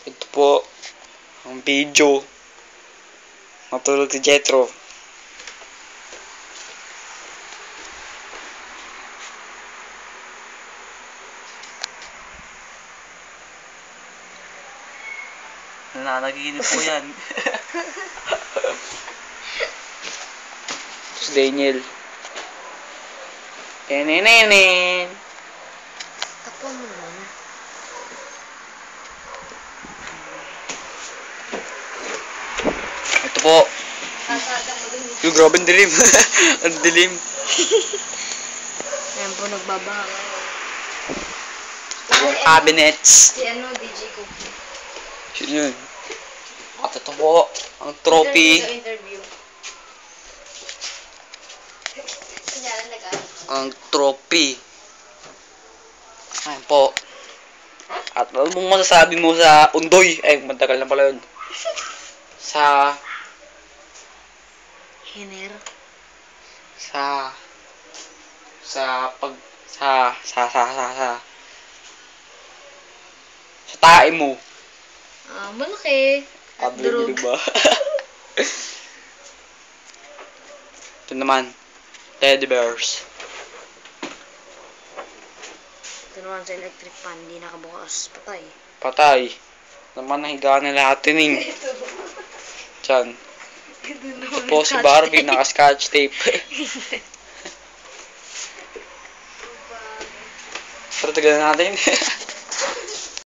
Ito po ang video. Matulog si Jetro. Nananaginip po yan. Si Daniel. Enenenen. Tapo mo naman. Ito po. Kasada mo din. Yung grabe ang dilim. Ang dilim. Ayan po, nagbabaha. Yung cabinets. Si ano, DJ Cookie. Yun yun. At ito po, ang trophy. Interview. Kunyalan na ka. Ang trophy. Ayan po. At ano mong masasabi mo sa Undoy? Ay, matagal na pala yun. Sa Hiner. sa tae mo. Malaki. At durog. Diba? Ito naman, teddy bears. Ito naman sa electric fan, hindi nakabukas. Patay. Patay. Naman nahiga na lahat yun eh. Diyan. Ito po si Barbie, naka-scotch tape. Pero tagal natin.